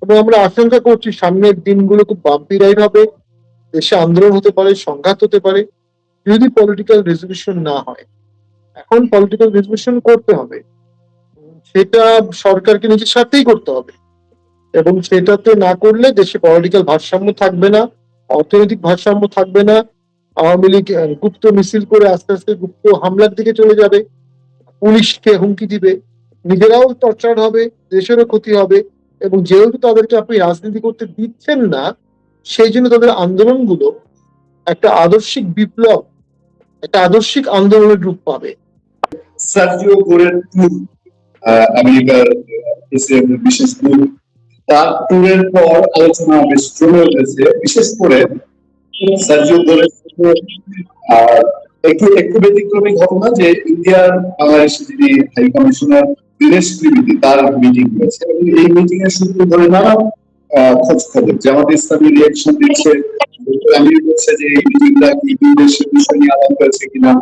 এবং আমরা আশঙ্কা করছি সামনের দিনগুলো খুব বাম্পি রাইড হবে, দেশে আন্দোলন হতে পারে, সংঘাত হতে পারে, যদি পলিটিক্যাল রেজলিউশন না হয়। এখন পলিটিক্যাল রেজলিউশন করতে হবে, সেটা সরকারকে নিজের স্বার্থেই করতে হবে, এবং সেটাতে না করলে দেশে পলিটিক্যাল ভারসাম্য থাকবে না, অর্থনৈতিক ভারসাম্য থাকবে না। আওয়ামী লীগ গুপ্ত মিছিল করে আস্তে আস্তে গুপ্ত হামলার দিকে চলে যাবে, পুলিশকে হুমকি দিবে, নিজেরাও টর্চার হবে, দেশেরও ক্ষতি হবে। এবং যেহেতু তাদেরকে আপনি রাজনীতি করতে দিচ্ছেন না, সেই জন্য তাদের আন্দোলনগুলো একটা আদর্শিক বিপ্লব, একটা আদর্শিক আন্দোলনের রূপ পাবে। সার্জিও গোরের ট্যুর, আমেরিকার প্রেসিডেন্টের বিশেষ ট্যুর, তার ট্যুরের পর আলোচনা বেশ জমে উঠেছে, বিশেষ করে সার্জিও গোরের একটু একটু ব্যতিক্রমী ঘটনা যে ইন্ডিয়ার বাংলাদেশে যিনি হাই কমিশনার দীনেশ ত্রিবেদী তার মিটিং হয়েছে, এবং এই মিটিং এর সূত্র ধরে নানা খোঁজ খবর জামাত ইসলামী রিয়াকশন দিচ্ছে, আমির বলছে যে এই মিটিংটা কি দেশের বিষয় নিয়ে আলাপ হয়েছে কিনা।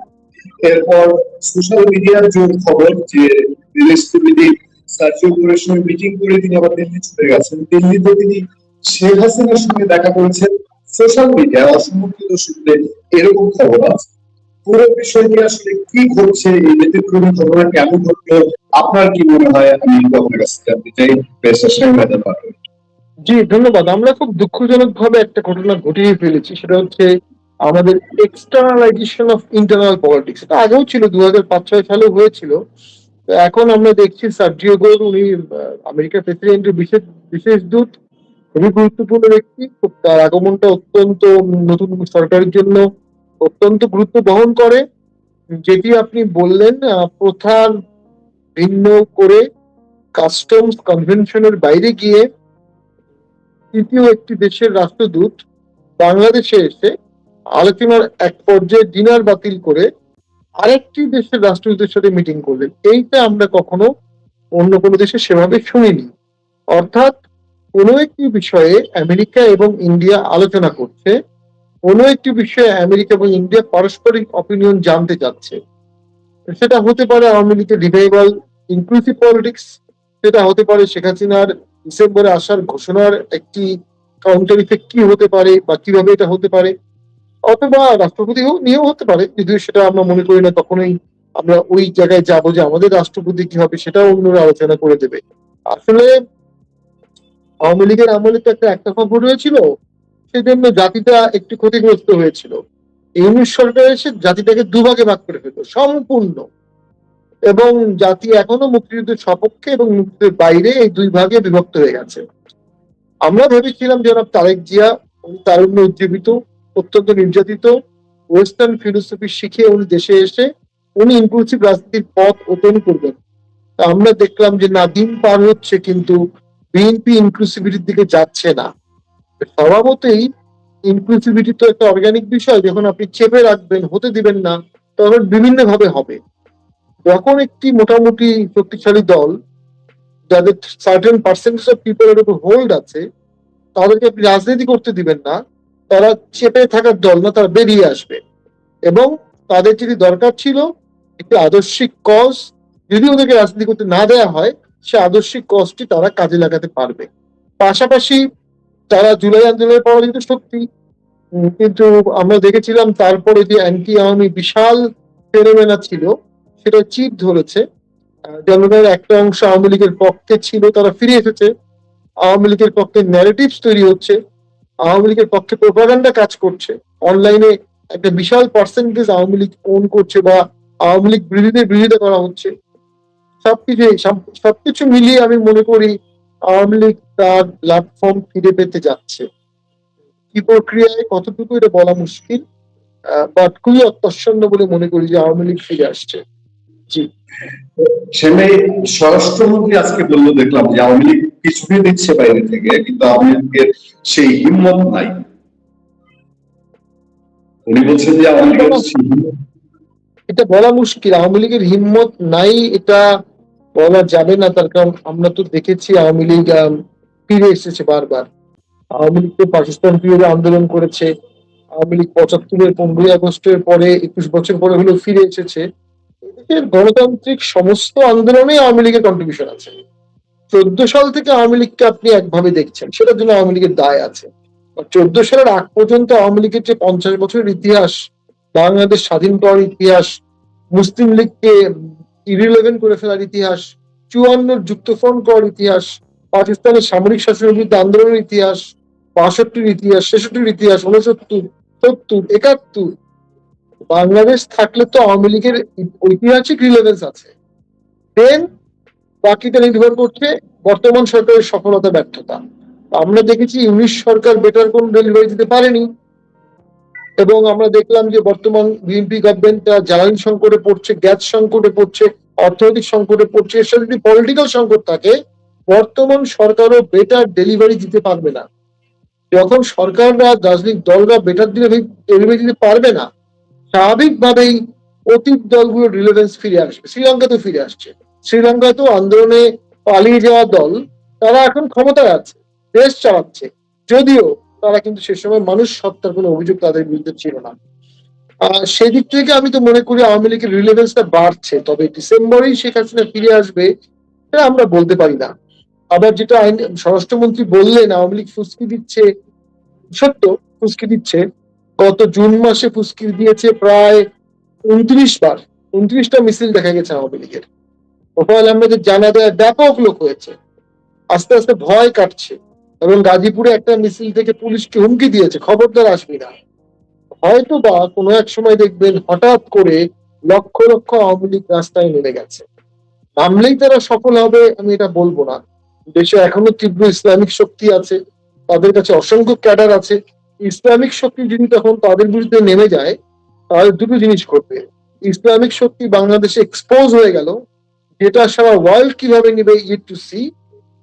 এরপর সোশ্যাল মিডিয়ার জোর খবর যে দীনেশ ত্রিবেদী সার্জিও গোরের সঙ্গে মিটিং করে তিনি আবার দিল্লি চলে গেছেন, দিল্লিতে তিনি শেখ হাসিনার সঙ্গে দেখা করেছেন। সোশ্যাল মিডিয়ায় অসংখ্য সূত্রে এরকম খবর আছে। পুরো বিষয়টি আসলে কি ঘটছে, এই ব্যতিক্রমী ঘটনা কেন ঘটলো, আপনার কি মনে হয়? আমি আপনার কাছে জানতে চাই, বেশ আশীর্বাদ পাবেন। জি, ধন্যবাদ। আমরা খুব দুঃখজনক ভাবে একটা ঘটনা ঘটিয়ে ফেলেছি, সেটা হচ্ছে আমাদের এক্সটার্নালাইজেশন অফ ইন্টারনাল পলিটিক্স। এটা আগেও ছিল, 2005-06 সালেও হয়েছিল। এখন আমরা দেখছি সার্জিও গোর, উনি আমেরিকার প্রেসিডেন্টের বিশেষ বিশেষ দূত, খুবই গুরুত্বপূর্ণ ব্যক্তি। খুব তার আগমনটা অত্যন্ত নতুন সরকারের জন্য অত্যন্ত গুরুত্ব বহন করে। যেটি আপনি বললেন, প্রথার ভিন্ন করে কাস্টমস কনভেনশনের বাইরে গিয়ে তৃতীয় একটি দেশের রাষ্ট্রদূত বাংলাদেশে এসে আলোচনার এক পর্যায়ে ডিনার বাতিল করে আরেকটি দেশের রাষ্ট্রদূতের সাথে মিটিং করলেন। এইটা আমরা কখনো অন্য কোনো দেশে সেভাবে শুনিনি। অর্থাৎ কোনো একটি বিষয়ে আমেরিকা এবং ইন্ডিয়া আলোচনা করছে, কোনো একটি বিষয়ে আমেরিকা এবং ইন্ডিয়া পারস্পরিক অপিনিয়ন জানতে চাচ্ছে। সেটা হতে পারে আওয়ামী লীগের রিভাইভাল ইনক্লুসিভ পলিটিক্স, সেটা হতে পারে শেখ হাসিনার ডিসেম্বরে আসার ঘোষণার একটি কাউন্টার ইফেক্ট কি হতে পারে বা কিভাবে এটা হতে পারে, অথবা রাষ্ট্রপতি নিয়েও হতে পারে, যদিও সেটা আমরা মনে করি না কখনোই আমরা ওই জায়গায় যাবো যে আমাদের রাষ্ট্রপতি কি হবে সেটাও অন্যরা আলোচনা করে দেবে। আসলে আওয়ামী লীগের আমলে তো একটা একতরফা ভোট হয়েছিল, সেজন্য জাতিটা একটু ক্ষতিগ্রস্ত হয়েছিল। ইউনিট সরকার এসে জাতিটাকে দুভাগে ভাগ করে ফেলতো সম্পূর্ণ, এবং জাতি এখনো মুক্তিযুদ্ধের সপক্ষে এবং মুক্তিযুদ্ধের বাইরে এই দুই ভাগে বিভক্ত হয়ে গেছে। আমরা ভেবেছিলাম জনাব তারেক জিয়া, উনি তারুণ্য উজ্জীবিত, অত্যন্ত নির্যাতিত, ওয়েস্টার্ন ফিলোসফি শিখে উনি দেশে এসে উনি ইনক্লুসিভ রাজনীতির পথ ওপেন করবেন। আমরা দেখলাম যে না, দিন পার হচ্ছে কিন্তু বিএনপি ইনক্লুসিভিটির দিকে যাচ্ছে না। স্বভাবতই ইনক্লুসিভিটি তো একটা অর্গানিক বিষয়, যখন আপনি চেপে রাখবেন, হতে দিবেন না, তখন বিভিন্ন ভাবে হবে। যখন একটি মোটামুটি শক্তিশালী দল, যাদের সার্টেন পার্সেন্টেজ অফ পিপলের উপর হোল্ড আছে, তাদেরকে আপনি রাজনীতি করতে দিবেন না, তারা চেপে থাকার দল না, তারা বেরিয়ে আসবে। এবং তাদের যদি দরকার ছিল একটি আদর্শিক কজ, যদি ওদেরকে রাজনীতি করতে না দেওয়া হয়, সে আদর্শিক কজটি তারা কাজে লাগাতে পারবে। পাশাপাশি তারা জুলাই আন্দোলনের পরাজিত শক্তি, কিন্তু আমরা দেখেছিলাম তারপরে যে অ্যান্টি আওয়ামী বিশাল ফেনোমেনা ছিল, সেটা চিপ ধরেছে। জনগণের একটা অংশ আওয়ামী লীগের পক্ষে ছিল, তারা ফিরে এসেছে। আওয়ামী লীগের পক্ষে ন্যারেটিভস তৈরি হচ্ছে, আওয়ামী লীগের পক্ষে প্রোপাগান্ডা কাজ করছে। অনলাইনে একটা বিশাল পার্সেন্টেজ আওয়ামী লীগ ওন করছে বা আওয়ামী লীগ বিরোধীদের বিরোধিতা করা হচ্ছে। সবকিছু মিলিয়ে আমি মনে করি আওয়ামী লীগ তার প্ল্যাটফর্ম ফিরে পেতে যাচ্ছে। কি প্রক্রিয়ায় কতটুকু এটা বলা মুশকিল, বাট খুবই অত্যাচ্ছন্ন বলে মনে করি যে আওয়ামী লীগ ফিরে আসছে। জি, সেটাই স্বরাষ্ট্রমন্ত্রী আজকে বললো, দেখলাম যে আওয়ামী লীগ কিছুই দিচ্ছে বাইরে থেকে, কিন্তু আওয়ামী লীগের সেই হিম্মত নাই। উনি বলছেন যে আওয়ামী লীগের এটা বলা মুশকিল। আওয়ামী লীগের হিম্মত নাই এটা বলা যাবে না, তার কারণ আমরা তো দেখেছি আওয়ামী লীগ ফিরে এসেছে বারবার। আওয়ামী লীগ তো পাকিস্তান বিরোধী আন্দোলন করেছে, আওয়ামী লীগ 75-এর 15ই আগস্টের পরে 21 বছর পরে হলেও ফিরে এসেছে। এদেশের গণতান্ত্রিক সমস্ত আন্দোলনে আওয়ামী লীগের কন্ট্রিবিউশন আছে, 2014 সাল থেকে আওয়ামী লীগকে আপনি একভাবে দেখছেন, সেটার জন্য আওয়ামী লীগের দায় আছে। 2014 সালের আগ পর্যন্ত আওয়ামী লীগের যে 50 বছরের ইতিহাস, বাংলাদেশ স্বাধীন করার ইতিহাস, মুসলিম লীগকে ইরিলেভেন্ট করে ফেলার ইতিহাস, 54 যুক্তফ্রন্ট করার ইতিহাস, পাকিস্তানের সামরিক শাসনের বিরুদ্ধে আন্দোলনের ইতিহাস, 62-র ইতিহাস, 66-র ইতিহাস, 69, 70, 71, বাংলাদেশ থাকলে তো আওয়ামী লীগের ঐতিহাসিক রিলেভেন্স আছে। দেন বাকিটা নির্ভর করছে বর্তমান সরকারের সফলতা ব্যর্থতা। আমরা দেখেছি 19 সরকার বেটার কোন ডেলিভারি দিতে পারেনি, এবং আমরা দেখলাম যে বর্তমান বিএনপি গভর্নমেন্ট জ্বালানি সংকটে পড়ছে, গ্যাস সংকটে পড়ছে, অর্থনৈতিক সংকটে পড়ছে। এর সাথে যদি পলিটিক্যাল সংকট থাকে, বর্তমান সরকারও বেটার ডেলিভারি দিতে পারবে না। যখন সরকাররা, রাজনৈতিক দলরা বেটার ডেলিভারি দিতে পারবে না, স্বাভাবিকভাবেই অতীত দলগুলোর রিলেভেন্স ফিরে আসবে। শ্রীলঙ্কাতে ফিরে আসছে। শ্রীলঙ্কায় তো আন্দোলনে পালিয়ে যাওয়া দল, তারা এখন ক্ষমতায় আছে, দেশ চালাচ্ছে, যদিও তারা কিন্তু সে সময় মানুষ হত্যার কোনো অভিযোগ তাদের বিরুদ্ধে ছিল না। সেদিক থেকে আমি তো মনে করি আওয়ামী লীগের রিলেভেন্সটা বাড়ছে, তবে ডিসেম্বরেই শেখ হাসিনা ফিরে আসবে এটা আমরা বলতে পারি না। আবার যেটা স্বরাষ্ট্রমন্ত্রী বললেন আওয়ামী লীগ ফুসকি দিচ্ছে, সত্য, ফুসকি দিচ্ছে। গত জুন মাসে ফুসকি দিয়েছে প্রায় 29 বার, 29টা মিছিল দেখা গেছে আওয়ামী লীগের। তোফায়েল আহমেদের জানাজায় ব্যাপক লোক হয়েছে, আস্তে আস্তে ভয় কাটছে, এবং গাজীপুরে একটা মিছিল থেকে পুলিশকে হুমকি দিয়েছে, খবরদার আসবি না। হয়তো বা কোনো এক সময় দেখবেন হঠাৎ করে লক্ষ লক্ষ আওয়ামী লীগ রাস্তায় নেমে গেছে। নামলেই তারা সফল হবে আমি এটা বলবো না। দেশে এখনো তীব্র ইসলামিক শক্তি আছে, তাদের কাছে অসংখ্য ক্যাডার আছে। ইসলামিক শক্তি যদি তখন তাদের বিরুদ্ধে নেমে যায়, তাহলে দুটো জিনিস ঘটবে। ইসলামিক শক্তি বাংলাদেশে এক্সপোজ হয়ে গেল, যেটা সারা ওয়ার্ল্ড কিভাবে নেবে ইট টু সি।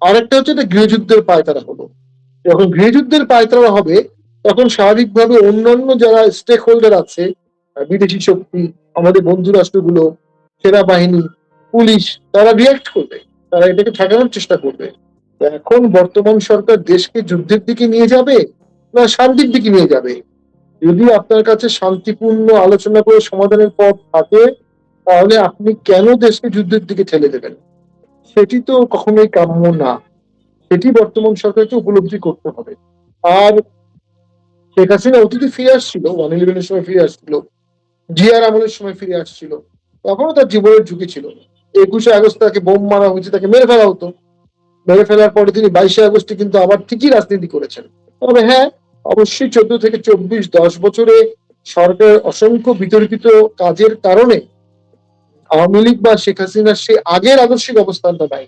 আরেকটা হচ্ছে এটা গৃহযুদ্ধের পায়তারা হলো। যখন গৃহযুদ্ধের পায়তারা হবে, তখন স্বাভাবিকভাবে অন্যান্য যারা স্টেক হোল্ডার আছে, বিদেশি শক্তি, আমাদের বন্ধু রাষ্ট্রগুলো, সেনাবাহিনী, পুলিশ, তারা রিয়াক্ট করবে, তারা এটাকে ঠেকানোর চেষ্টা করবে। এখন বর্তমান সরকার দেশকে যুদ্ধের দিকে নিয়ে যাবে না শান্তির দিকে নিয়ে যাবে? যদি আপনার কাছে শান্তিপূর্ণ আলোচনা করে সমাধানের পথ থাকে, তাহলে আপনি কেন দেশকে যুদ্ধের দিকে ঠেলে দেবেন? সেটি তো কখনোই কাম্য না। সেটি বর্তমান সরকারকে উপলব্ধি করতে হবে। আর শেখ হাসিনা অতীতে ফিরে আসছিল, 111-এর সময় ফিরে আসছিল, জিয়ার আমলের সময় ফিরে আসছিল, তখনও তার জীবনের ঝুঁকি ছিল। 21শে আগস্ট তাকে বোম মারা হয়েছে, তাকে মেরে ফেলা হতো। মেরে ফেলার পরে তিনি 22শে আগস্টে কিন্তু আবার ঠিকই রাজনীতি করেছেন। তবে হ্যাঁ, অবশ্যই 14 থেকে 24, 10 বছরে সরকারের অসংখ্য বিতর্কিত কাজের কারণে আওয়ামী লীগ বা শেখ হাসিনার সে আগের আদর্শিক অবস্থানটা নাই।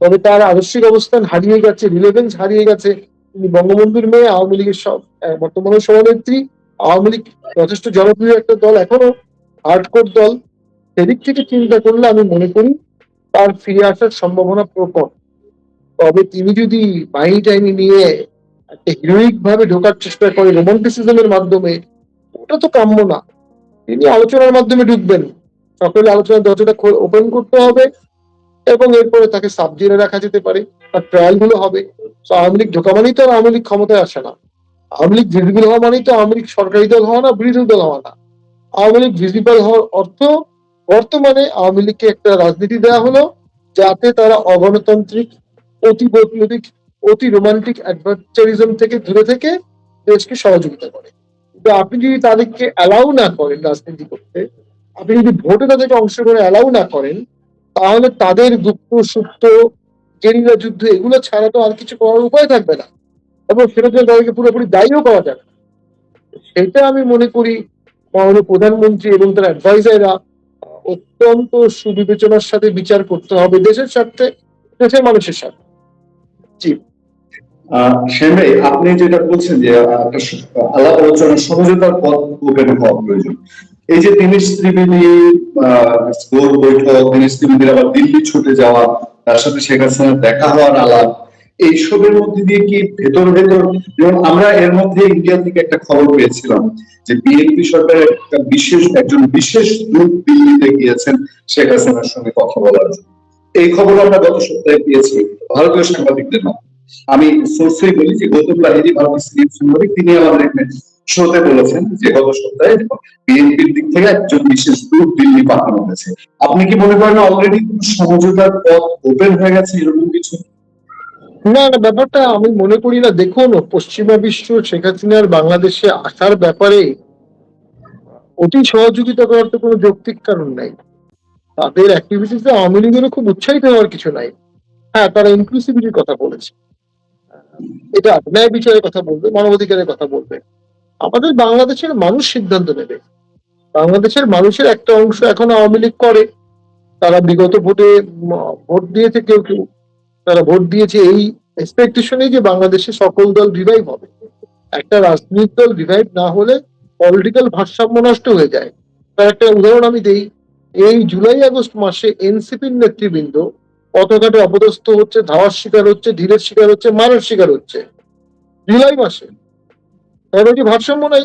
তবে তার আদর্শিক অবস্থান হারিয়ে গেছে, রিলেভেন্স হারিয়ে গেছে। তিনি বঙ্গবন্ধুর মেয়ে, আওয়ামী লীগের বর্তমানে সভানেত্রী। আওয়ামী লীগ যথেষ্ট জনপ্রিয় একটা দল, এখনো হার্ডকোর দল। সেদিক থেকে চিন্তা করলে আমি মনে করি তার ফিরে আসার সম্ভাবনা প্রকট। তবে তিনি যদি বাহিনী টাইনি নিয়ে একটা হিরোইক ভাবে ঢোকার চেষ্টা করে রোমান্টিসিজমের মাধ্যমে, ওটা তো কাম্য না। তিনি আলোচনার মাধ্যমে ঢুকবেন, সকলে আলোচনার দরজাটা ওপেন করতে হবে, এবং এরপরে তাকে সাব জেলে রাখা যেতে পারে, তার ট্রায়াল গুলো হবে। আওয়ামী লীগ ঢোকা মানেই তো আওয়ামী লীগ ক্ষমতায় আসে না। আওয়ামী লীগ ভিজিবল হওয়া মানেই তো আওয়ামী লীগ সরকারি দল হওয়া না, বিরোধী দল হওয়া না। আওয়ামী লীগ ভিজিবল হওয়ার অর্থ বর্তমানে আওয়ামী লীগকে একটা রাজনীতি দেওয়া হলো, যাতে তারা অগণতান্ত্রিক, অতি বৈপ্লবিক, অতি রোমান্টিক অ্যাডভার্চারিজম থেকে দূরে থেকে দেশকে সহযোগিতা করে। কিন্তু আপনি যদি তাদেরকে অ্যালাউ না করেন রাজনীতি করতে, আপনি যদি ভোটে তাদেরকে অংশগ্রহণে অ্যালাউ না করেন, তাহলে তাদের গুপ্ত সুপ্ত গেরিলা যুদ্ধ এগুলো ছাড়া তো আর কিছু করার উপায় থাকবে না, এবং সেটা জন্য তাদেরকে পুরোপুরি দায়ীও করা যাবে। সেটা আমি মনে করি মাননীয় প্রধানমন্ত্রী এবং তার অ্যাডভাইজাররা অত্যন্ত সুবিবেচনার সাথে বিচার করতে হবে, দেশের স্বার্থে, দেশের মানুষের স্বার্থে। জি। সেন ভাই, আপনি যেটা বলছেন যে আলাপ আলোচনার সমঝোতার পথ ওপেন হওয়া প্রয়োজন। এই যে দীনেশ ত্রিবেদী গোল বৈঠক, দীনেশ ত্রিবেদীর আবার দিল্লি ছুটে যাওয়া, তার সাথে শেখ হাসিনার দেখা হওয়ার আলাপ, এইসবের মধ্যে দিয়ে কি ভেতর ভেতর, যেমন আমরা এর মধ্যে ইন্ডিয়া থেকে একটা খবর পেয়েছিলাম যে বিএনপি সরকারের একজন বিশেষ দূত দিল্লিতে গিয়েছেন শেখ হাসিনার সঙ্গে কথা বলার জন্য। এই খবর আমরা গত সপ্তাহে পেয়েছি ভারতীয় সাংবাদিকদের মাধ্যমে। আমি সোর্সে বলি যে গৌতম লাহিড়ী, ভারতের সিনিয়র সাংবাদিক, তিনি আমাদের এখানে শোতে বলেছেন যে গত সপ্তাহে বিএনপির দিক থেকে একজন বিশেষ দূত দিল্লি পাঠানো হয়েছে। আপনি কি মনে করেন অলরেডি সমঝোতার পথ ওপেন হয়ে গেছে এরকম কিছু? না না, ব্যাপারটা আমি মনে করি না। দেখুন, পশ্চিমা বিশ্ব শেখ হাসিনার বাংলাদেশে আসার ব্যাপারে অতি সহযোগিতা করার তো কোনো যৌক্তিক কারণ নাই। তাদের অ্যাক্টিভিটিসে আওয়ামী লীগেরও খুব উৎসাহিত হওয়ার কিছু নাই। হ্যাঁ, তারা ইনক্লুসিভিটির কথা বলেছে, এটা ন্যায় বিচারের কথা বলবে, মানবাধিকারের কথা বলবে। আমাদের বাংলাদেশের মানুষ সিদ্ধান্ত নেবে। বাংলাদেশের মানুষের একটা অংশ এখন আওয়ামী লীগ করে, তারা বিগত ভোটে ভোট দিয়েছে, কেউ কেউ তারা ভোট দিয়েছে এই এক্সপেকটেশনে যে বাংলাদেশে সকল দল রিভাইভ হবে। একটা রাজনৈতিক দল রিভাইভ না হলে পলিটিক্যাল ভারসাম্য নষ্ট হয়ে যায়। তার একটা উদাহরণ আমি দেই। এই জুলাই আগস্ট মাসে এনসিপির নেতৃবৃন্দ পথঘাটে অপদস্থ হচ্ছে, ধাওয়ার শিকার হচ্ছে, ঢিলের শিকার হচ্ছে, মারার শিকার হচ্ছে জুলাই মাসে। তাহলে কি ভারসাম্য নাই?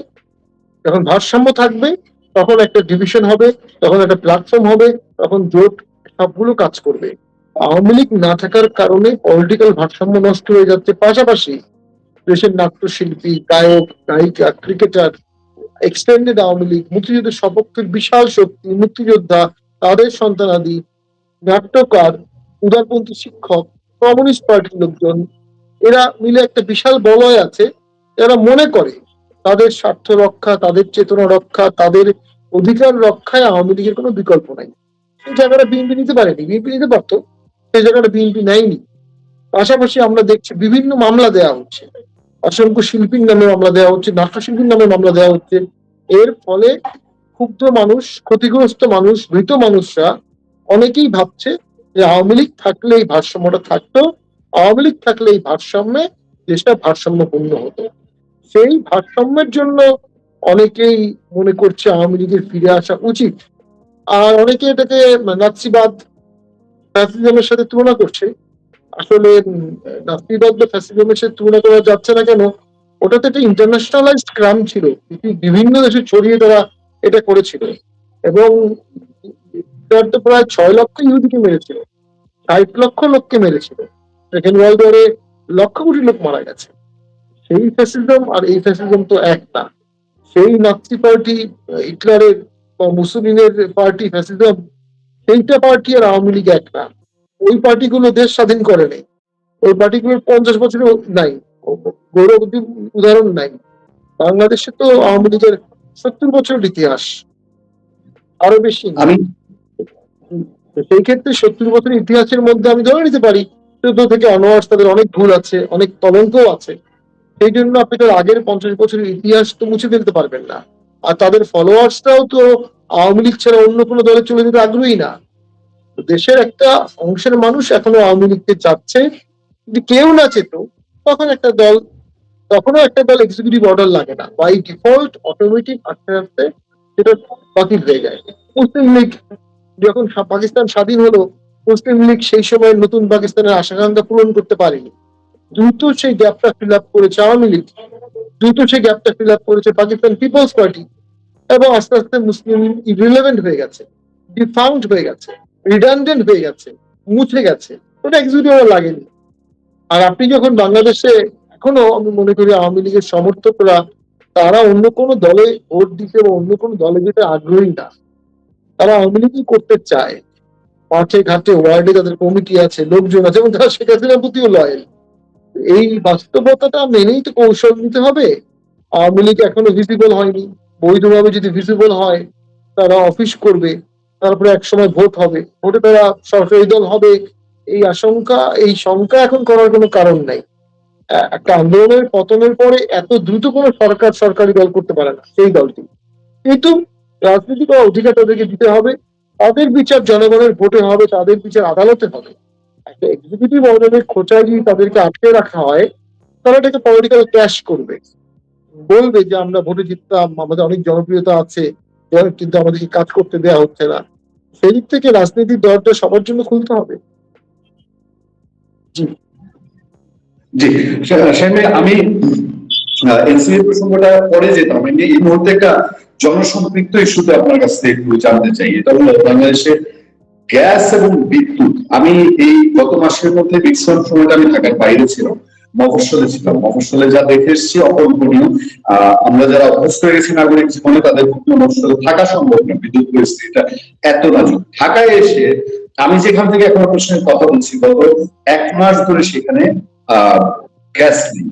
যখন ভারসাম্য থাকবে তখন একটা ডিভিশন হবে, তখন একটা প্ল্যাটফর্ম হবে, তখন জোট সবগুলো কাজ করবে। আওয়ামী লীগ না থাকার কারণে পলিটিক্যাল ভারসাম্য নষ্ট হয়ে যাচ্ছে। পাশাপাশি দেশের নাট্যশিল্পী, গায়ক, গায়িকা, ক্রিকেটার, এক্সটেন্ডেড আওয়ামী লীগ, মুক্তিযুদ্ধের সপক্ষের বিশাল শক্তি, মুক্তিযোদ্ধা, তাদের সন্তানাদি, নাট্যকার, উদারপন্থী শিক্ষক, কমিউনিস্ট পার্টির লোকজন, এরা মিলে একটা বিশাল বলয় আছে। এরা মনে করে তাদের স্বার্থ রক্ষা, তাদের চেতনা রক্ষা, তাদের অধিকার রক্ষায় আওয়ামী লীগের কোনো বিকল্প নাই। সেই জায়গাটা বিএনপি নিতে পারেনি, বিএনপি নিতে পারতো, সেই জায়গাটা বিএনপি নেয়নি। পাশাপাশি আমরা দেখছি বিভিন্ন মামলা দেওয়া হচ্ছে, অসংখ্য শিল্পীর নামে মামলা দেওয়া হচ্ছে, নাট্যশিল্পীর নামে মামলা দেওয়া হচ্ছে। এর ফলে ক্ষুব্ধ মানুষ, ক্ষতিগ্রস্ত মানুষ, মৃত মানুষরা অনেকেই ভাবছে যে আওয়ামী লীগ থাকলে এই ভারসাম্যটা থাকতো, আওয়ামী লীগ থাকলে এই ভারসাম্যে দেশটা ভারসাম্যপূর্ণ হতো। সেই ভারসাম্যের জন্য অনেকেই মনে করছে আওয়ামী লীগের ফিরে আসা উচিত। আর অনেকে এটাকে নাৎসিবাদ, ফ্যাসিজমের সাথে তুলনা করছে। আসলে নাৎসিবাদ বা ফ্যাসিজমের সাথে তুলনা করা যাচ্ছে না কেন? ওটা তো একটা ইন্টারন্যাশনালাইজড ক্রাইম ছিল, বিভিন্ন দেশে ছড়িয়ে তারা এটা করেছিল। এবং তো প্রায় 6 লক্ষ ইহুদিকে মেরেছিল, 60 লক্ষ লোককে মেরেছিল। সেকেন্ড ওয়ার্ল্ড ওয়ারে লক্ষ কোটি লোক মারা গেছে। সেই ফ্যাসিজম আর এই ফ্যাসিজম তো এক না। সেই নাৎসি পার্টি, হিটলারের বা মুসলিনের পার্টি ফ্যাসিজম, সেইটা পার্টি আর আওয়ামী লীগ এক না। ওই পার্টিগুলো দেশ স্বাধীন করে নেই, ওই পার্টিগুলোর 50 বছরও নাই, গৌরব উদাহরণ নাই। বাংলাদেশে তো আওয়ামী লীগের 70 বছরের ইতিহাস, আরো বেশি। আমি সেই ক্ষেত্রে 70 বছরের ইতিহাসের মধ্যে আমি ধরে নিতে পারি 14 থেকে অনওয়ার্স তাদের অনেক ভুল আছে, অনেক কলঙ্কও আছে। সেই জন্য আপনি তার আগের 50 বছরের ইতিহাস তো মুছে ফেলতে পারবেন না। আর তাদের ফলোয়ার্সরাও তো আওয়ামী লীগ ছাড়া অন্য কোনো দলে চলে যেতে আগ্রহী না। দেশের একটা অংশের মানুষ এখনো আওয়ামী লীগকে চাচ্ছে। যদি কেউ না চেত, তখন একটা দল, তখনও একটা দল এক্সিকিউটিভ অর্ডার লাগে না, বাই ডিফল্ট অটোমেটিক আস্তে আস্তে সেটা বাতিল হয়ে যায়। মুসলিম লীগ যখন পাকিস্তান স্বাধীন হলো, মুসলিম লীগ সেই সময় নতুন পাকিস্তানের আশাকাঙ্ক্ষা পূরণ করতে পারেনি। দ্রুত সেই গ্যাপটা ফিল আপ করেছে আওয়ামী লীগ, দ্রুত সেই গ্যাপটা ফিল আপ করেছে পাকিস্তান পিপলস পার্টি। এবং আস্তে আস্তে মুসলিম ইরিলেভেন্ট হয়ে গেছে, ডিফাউন্ড হয়ে গেছে, রিডান্ডেন্ট হয়ে গেছে, মুছে গেছে। ওটা এক্সিকিউটিভ লাগেনি। আর আপনি যখন বাংলাদেশে এখনো আমি মনে করি আওয়ামী লীগের সমর্থকরা তারা অন্য কোনো দলে ভোট দিতে বা অন্য কোনো দলে যেতে আগ্রহী না। তারা আওয়ামী লীগই করতে চায়। মাঠে ঘাটে ওয়ার্ডে তাদের কমিটি আছে, লোকজন আছে, এবং তারা শেখ হাসিনার প্রতিও লয়েল। এই বাস্তবতাটা মেনেই তো কৌশল নিতে হবে। আওয়ামী লীগ এখনো ভিজিবল হয়নি। বৈধভাবে যদি ভিজিবল হয় তারা অফিস করবে, তারপরে একসময় ভোট হবে, ভোটে তারা সরকারি দল হবে। এই শঙ্কা এখন করার কোনো কারণ নাই। একটা আন্দোলনের পতনের পরে এত দ্রুত কোনো সরকার সরকারি দল করতে পারে না সেই দলটি। কিন্তু রাজনীতি করার অধিকার তাদেরকে দিতে হবে। তাদের বিচার জনগণের ভোটে হবে, তাদের বিচার আদালতে হবে। একটা এক্সিকিউটিভ অর্ডারের খোঁচায় যদি তাদেরকে আটকে রাখা হয়, তারা এটাকে পলিটিক্যাল ক্র্যাশ করবে, বলবে যে আমরা ভোটে জিততাম, আমাদের অনেক জনপ্রিয়তা আছে, কিন্তু আমাদেরকে কাজ করতে দেওয়া হচ্ছে না। সেই দিক থেকে রাজনীতির দরজা সবার জন্য খুলতে হবে। জি জি আমি এনসিপি প্রসঙ্গটা পরে যেতাম। আমি এই মুহূর্তে একটা জনসম্পৃক্ত ইস্যুতে আপনার কাছ থেকে একটু জানতে চাই। এটা হলো বাংলাদেশের গ্যাস এবং বিদ্যুৎ। আমি এই গত মাসের মধ্যে ম্যাক্সিমাম সময়টা আমি ঢাকার বাইরে ছিলাম। মফস্বলে ছিলাম, মফস্বলে যা দেখে এসেছি অকল্পনীয়। আমরা যারা অভ্যস্ত হয়ে গেছি নাগরিক জীবনে, তাদের পক্ষে মফস্বলে থাকা সম্ভব না, বিদ্যুৎ পরিস্থিতিটা এত নাজুক। ঢাকায় এসে আমি যেখান থেকে এখন আপনার সঙ্গে কথা বলছি, গত 1 মাস ধরে সেখানে গ্যাস নেই,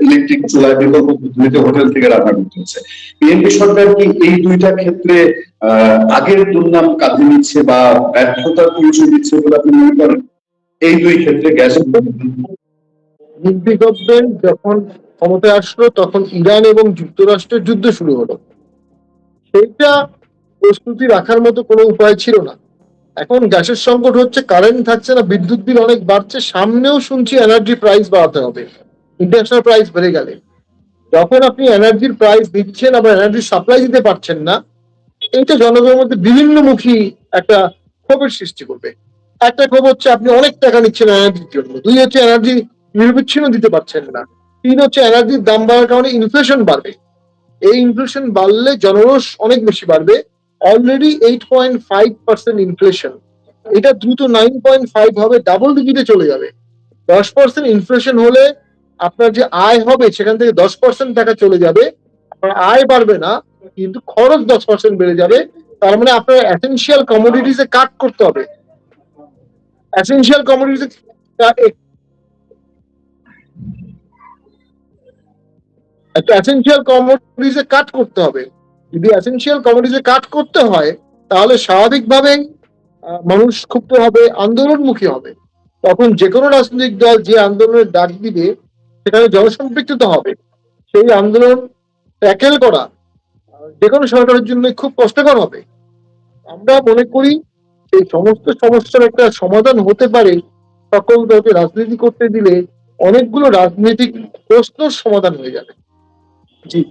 ইলেকট্রিক চুলায় বিকল্প পদ্ধতিতে হোটেল থেকে রান্না করতে হচ্ছে। বিএনপি সরকার কি এই দুইটা ক্ষেত্রে আগের দুর্নাম কাঁধে নিচ্ছে বা ব্যর্থতার পরিচয় দিচ্ছে বলে আপনি মনে করেন? এই দুই ক্ষেত্রে গ্যাস বিএনপি গভর্নমেন্ট যখন ক্ষমতায় আসলো তখন ইরান এবং যুক্তরাষ্ট্রের যুদ্ধ শুরু হলো, সেইটা প্রস্তুতি রাখার মতো কোনো উপায় ছিল না। এখন গ্যাসের সংকট হচ্ছে, কারেন্ট থাকছে না, বিদ্যুৎ বিল অনেক বাড়ছে, সামনেও শুনছি এনার্জি প্রাইস বাড়াতে হবে ইন্টারন্যাশনাল প্রাইস বেড়ে গেলে। যখন আপনি এনার্জির প্রাইস দিচ্ছেন আবার এনার্জির সাপ্লাই দিতে পারছেন না, এইটা জনগণের মধ্যে বিভিন্নমুখী একটা ক্ষোভের সৃষ্টি করবে। একটা ক্ষোভ হচ্ছে আপনি অনেক টাকা নিচ্ছেন এনার্জির জন্য, দুই হচ্ছে এনার্জি নিরবিচ্ছিন্ন দিতে পারছেন না, তিন হচ্ছে এনার্জির দাম বাড়ার কারণে ইনফ্লেশন বাড়বে। এই ইনফ্লেশন বাড়লে জনরোষ অনেক বেশি বাড়বে। অলরেডি 8.5% ইনফ্লেশন, এটা দ্রুত 9.5 হবে, ডাবল ডিজিটে চলে যাবে। 10% ইনফ্লেশন হলে আপনার যে আয় হবে সেখান থেকে 10% টাকা চলে যাবে, আপনার আয় বাড়বে না কিন্তু খরচ 10% বেড়ে যাবে। তার মানে আপনার এসেনশিয়াল কমোডিটিসে কাট করতে হবে। এসেনশিয়াল কমোডিটিসে একটা এসেনশিয়াল কমোডিটিসে কাট করতে হবে। যদি এসেনশিয়াল কমোডিটিসে কাট করতে হয় তাহলে স্বাভাবিকভাবেই মানুষ ক্ষুব্ধ হবে, আন্দোলনমুখী হবে। তখন যে কোনো রাজনৈতিক দল যে আন্দোলনের ডাক দিবে সেখানে জনসম্পৃক্ততা হবে। সেই আন্দোলন ট্যাকেল করা যে কোনো সরকারের জন্য খুব কষ্টকর হবে। আমরা মনে করি এই সমস্ত সমস্যার একটা সমাধান হতে পারে সকল দলকে রাজনীতি করতে দিলে, অনেকগুলো রাজনৈতিক প্রশ্নের সমাধান হয়ে যাবে। জি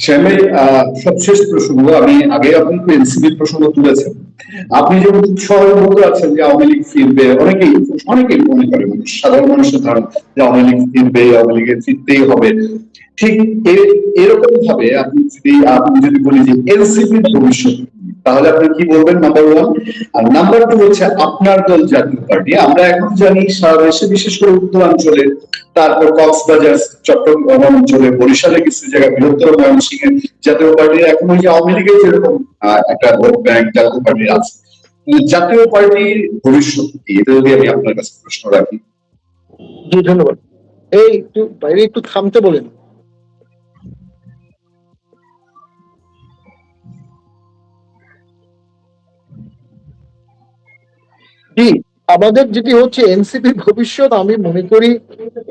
শ্যামের সবশেষ প্রসঙ্গ, আমি আগে আপনাকে এনসিপির প্রসঙ্গ তুলেছেন। আপনি যেমন শহরের মধ্যে আছেন যে আওয়ামী লীগ ফিরবে, অনেকেই অনেকেই মনে করে, মানুষ সাধারণ মানুষের ধারণা যে আওয়ামী লীগ ফিরবে, আওয়ামী লীগের ফিরতেই হবে। ঠিক এরকম ভাবে আপনি যদি বলি যে এনসিপির ভবিষ্যৎ, তাহলে আপনি কি বলবেন? Number one. আর নাম্বার টু হচ্ছে আপনার দল জাতীয় পার্টি। আমরা এখন জানি সারা দেশে, বিশেষ করে উত্তরাঞ্চলে, তারপর কক্সবাজার, চট্টগ্রাম অঞ্চলে, বরিশালে কিছু জায়গা, বৃহত্তর ময়মনসিংহে জাতীয় পার্টির এখন ওই যে আওয়ামী লীগের যেরকম একটা ভোট ব্যাংক জাতীয় পার্টির আছে। জাতীয় পার্টির ভবিষ্যৎ কি, এটা যদি আমি আপনার কাছে প্রশ্ন রাখি। জি ধন্যবাদ। এই একটু বাইরে একটু থামতে বলেন। জি, আমাদের যেটি হচ্ছে এনসিপির ভবিষ্যৎ, আমি মনে করি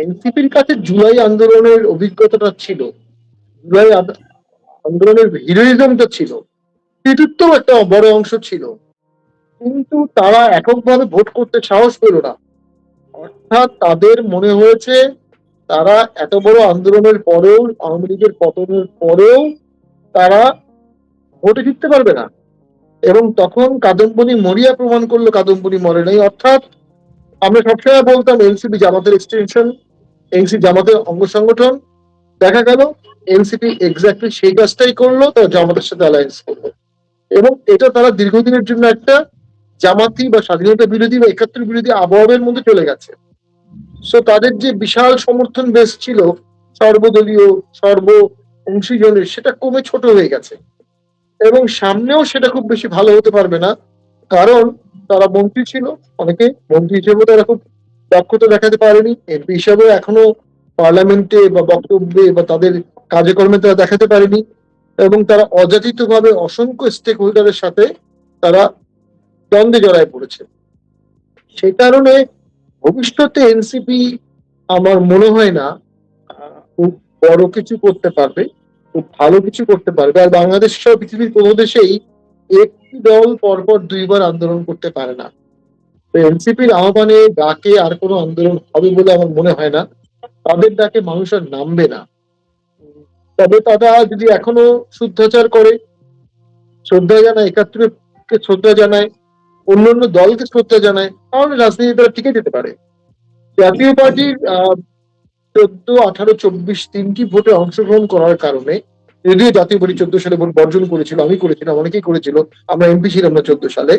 এনসিপির কাছে জুলাই আন্দোলনের অভিজ্ঞতাটা ছিল, জুলাই আন্দোলনের হিরোইজমটা ছিল, কৃতিত্ব একটা বড় অংশ ছিল, কিন্তু তারা এককভাবে ভোট করতে সাহস পেল না। অর্থাৎ তাদের মনে হয়েছে তারা এত বড় আন্দোলনের পরেও, আওয়ামী লীগের পতনের পরেও তারা ভোটে জিততে পারবে না। এবং তখন কাদম্বনি মরিয়া প্রমাণ করলো কাদম্বনি মরে নাই। অর্থাৎ আমরা সবসময় বলতাম এনসিপি জামাতের এক্সটেনশন, এনসিপি জামাতের অঙ্গ সংগঠন, দেখা গেল এনসিপি এক্স্যাক্টলি সেই কাজটাই করলো, তারা জামাতের সাথে অ্যালায়েন্স করলো এবং এটা তারা দীর্ঘদিনের জন্য একটা জামাতি বা স্বাধীনতা বিরোধী বা একাত্তর বিরোধী আবহাওয়ার মধ্যে চলে গেছে। সো তাদের যে বিশাল সমর্থন বেশ ছিল সর্বদলীয়, সর্ব অংশীজনের, সেটা কমে ছোট হয়ে গেছে এবং সামনেও সেটা খুব বেশি ভালো হতে পারবে না। কারণ তারা মন্ত্রী ছিল, অনেকে মন্ত্রী হিসেবে তারা খুব দক্ষতা দেখাতে পারেনি, এমপি হিসেবে এখনো পার্লামেন্টে বা বক্তব্যে বা তাদের কাজকর্মে তারা দেখাতে পারেনি এবং তারা অযাচিত ভাবে অসংখ্য স্টেক হোল্ডারের সাথে তারা দ্বন্দ্বে জড়ায় পড়েছে। সেই কারণে ভবিষ্যতে এনসিপি আমার মনে হয় না খুব বড় কিছু করতে পারবে, খুব ভালো কিছু করতে পারবে। আর বাংলাদেশ সহ পৃথিবীর কোনো দেশেই একটি দল পরপর দুইবার আন্দোলন করতে পারে না। তো এনসিপির আহ্বানে ডাকে আর কোনো আন্দোলন হবে বলে আমার মনে হয় না, তাদের ডাকে মানুষ আর নামবে না। তবে তারা যদি এখনো শুদ্ধাচার করে, শ্রদ্ধা জানায়, একাত্তরকে শ্রদ্ধা জানায়, অন্যান্য দলকে শ্রদ্ধা জানায়, তাহলে রাজনীতি তারা টিকে যেতে পারে। জাতীয় পার্টির 14, 18, 24 তিনটি ভোটে অংশগ্রহণ করার কারণে, যদিও জাতীয় পার্টি 14 সালে ভোট বর্জন করেছিল, আমি করেছিলাম, অনেকেই করেছিল, আমরা এমপি ছিলাম না 14 সালে,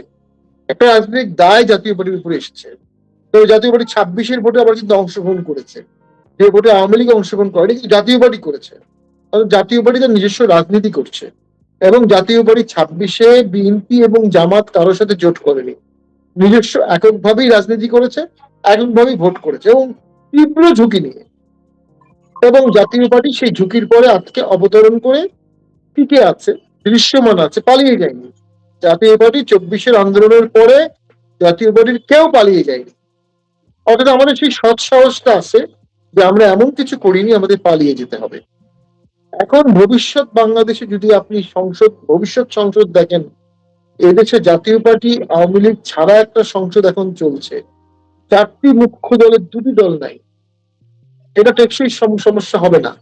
একটা রাজনৈতিক দায় জাতীয় পার্টির উপরে এসেছে। তো জাতীয় পার্টি 26-এর ভোটে আবার কিন্তু অংশগ্রহণ করেছে। যে ভোটে আওয়ামী লীগ অংশগ্রহণ করেনি, জাতীয় পার্টি করেছে। কারণ জাতীয় পার্টি তার নিজস্ব রাজনীতি করছে, এবং জাতীয় পার্টি 26-এ বিএনপি এবং জামাত কারোর সাথে জোট করেনি, নিজস্ব এককভাবেই রাজনীতি করেছে, এককভাবেই ভোট করেছে, এবং তীব্র ঝুঁকি নিয়ে। এবং জাতীয় পার্টি সেই ঝুঁকির পরে আজকে অবতরণ করে টিকে আছে, দৃশ্যমান আছে, পালিয়ে যায়নি। জাতীয় পার্টি 24-এর আন্দোলনের পরে জাতীয় পার্টির কেউ পালিয়ে যায়নি। অর্থাৎ আমাদের সেই সৎ সাহসটা আছে যে আমরা এমন কিছু করিনি আমাদের পালিয়ে যেতে হবে। এখন ভবিষ্যৎ বাংলাদেশে যদি আপনি ভবিষ্যৎ সংসদ দেখেন, এদেশে জাতীয় পার্টি আওয়ামী লীগ ছাড়া একটা সংসদ এখন চলছে, 4টি মুখ্য দলের 2টি দল নাই। এটা টেকসই সমস্যা হবে না,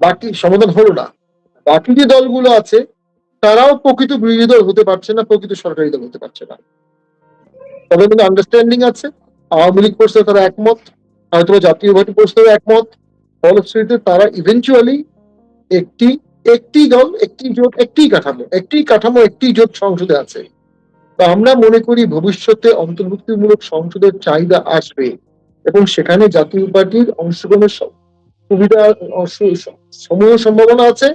বাকি সমাধান হলো না। বাকি যে দলগুলো আছে তারাও প্রকৃত বিরোধী দল হতে পারছে না, প্রকৃত সরকারি দল হতে পারছে না। তবে কিন্তু আন্ডারস্ট্যান্ডিং আছে, আওয়ামী লীগ প্রশ্নে তারা একমত, হয়তো জাতীয় পার্টি প্রশ্নেও একমত। ফলশ্রুতিতে তারা ইভেন্চুয়ালি একটি একটি দল, একটি জোট, একটি কাঠামো, একটি জোট সংসদে আছে। তো আমরা মনে করি ভবিষ্যতে অন্তর্ভুক্তিমূলক সংসদের চাহিদা আসবে, এবং সেখানে জাতীয় পার্টির অংশগ্রহণের সুবিধা সমূহ সম্ভাবনা আছে।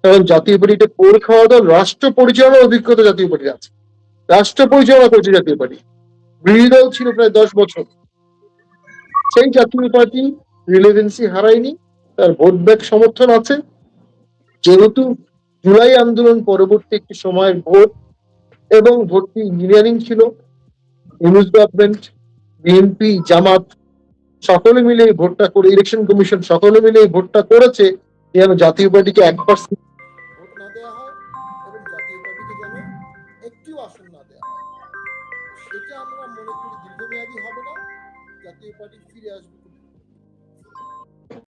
কারণ জাতীয় পার্টিতে কোর খাওয়া দল, রাষ্ট্র পরিচালনার অভিজ্ঞতা জাতীয় পার্টির আছে, রাষ্ট্র পরিচালনা করছে জাতীয় পার্টি, বিরোধী দল ছিল প্রায় 10 বছর। সেই জাতীয় পার্টি রিলেভেন্সি হারায়নি, তার ভোট ব্যাক সমর্থন আছে। যেহেতু জুলাই আন্দোলন পরবর্তী একটি সময়ের ভোট, এবং ভোটটি ইঞ্জিনিয়ারিং ছিল, ইউনুস গভর্নমেন্ট, বিএনপি, জামাত সকলে মিলে এই ভোটটা করে, ইলেকশন কমিশন সকলে মিলে এই ভোটটা করেছে যেন জাতীয় পার্টিকে 1% ভোট না দেওয়া হয়, এবং জাতীয় পার্টিকে যেন একটিও আসন না দেওয়া হয়। সেটা আমরা মনে করি দীর্ঘমেয়াদী হবে না, জাতীয় পার্টি ফিরে আসবে।